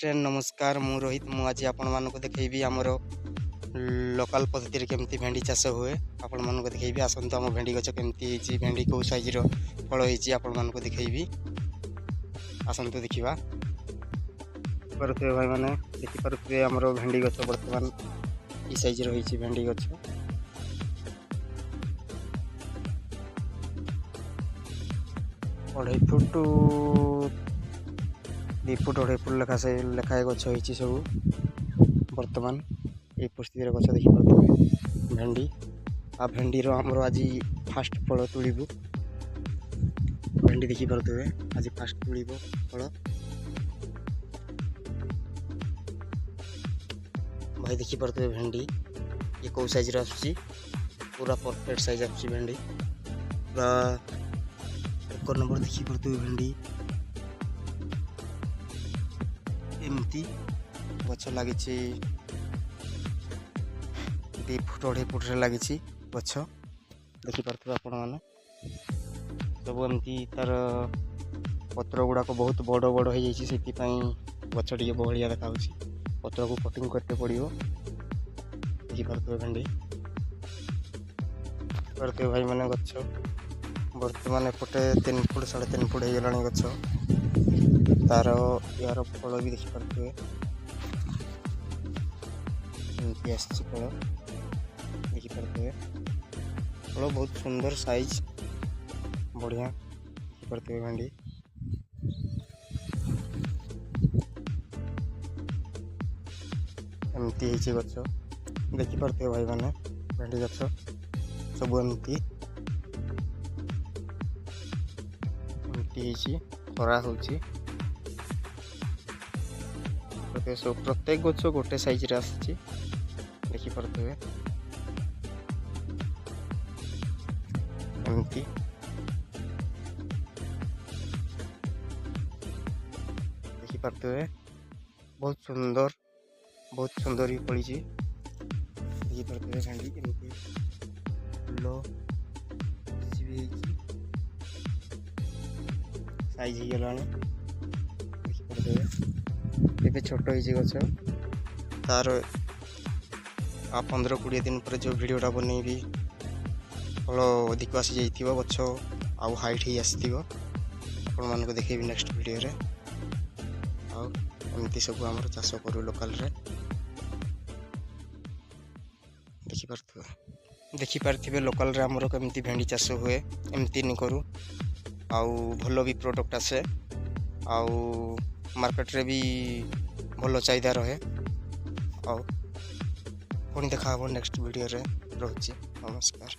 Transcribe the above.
Friend नमस्कार मु रोहित मु आज आपण मानको देखैबी हमर लोकल पद्धति केमती भेंडी चाष हुए आपण मानको देखैबी आसंत हम भेंडी गछ केमती हिची भेंडी को साइज रो फल हिची आपण मानको देखैबी आसंत देखिबा करते भाई माने देखि परते हमर भेंडी गछ वर्तमान ई साइज रो हिची भेंडी गछ 2.5 फुट 2 फुट 2.5 फुट लेखाए गछ होइछि सब वर्तमान ए परिस्थिति गछ देखि पारते भेंडी आ भेंडी रो हमरो आज फास्ट फल तुलिबु भेंडी देखि पारते आज फास्ट तुलिबु फल भाई देखि पारते भेंडी ये को साइज रो आछि पूरा परफेक्ट साइज आछि भेंडी पूरा एक नंबर देखि पारते भेंडी एमती गछ लगी 2 फुट 2.5 फुट लगी गछ देखि पारते आपण माने सब एमती तार पत्र गुड़ाक बहुत बड़ बड़ हो जाइए से गछ टे बहलिया देखा पत्र को कटिंग करते पड़ो देखि पारते भेंडी करते भाई माने गछ वर्तमान एपटे 3 फुट 3.5 फुट हो गलानी गछ तार यार फल भी देखि पारते फल देखि पारते फल बहुत सुंदर साइज बढ़िया देखि पारते भेंडी एमती हिची गछ देखि पारते भाई माने भेंडी गछ सब एमती हिची खरा होची प्रत्येक गछ गोटे साइज रे आछि देखि पारते एमती देखि पारते बहुत सुंदर ही पड़ी देखि पारते भेंडी एमती लो साइज ही गलानी देखि पारते एबे छोट होइछि गछ तार आ 15-20 दिन पर जो वीडियोटा बनैबी फल अधिक आसी जाइथिबो गछ आउ हाइट ही आसीथिबो आपण मानको देखैबी नेक्स्ट वीडियो रे आ एमती सब हमर चाष करू लोकल रे देखि पारथिबे लोकल रे हमर केमती भेंडी चाष हुए एमती नि करू आउ भलो भी प्रोडक्ट आसे आउ मार्केट रे भी भलो चाहिदा रहे आउ पुणी देखा नेक्स्ट वीडियो रे रहुछि नमस्कार।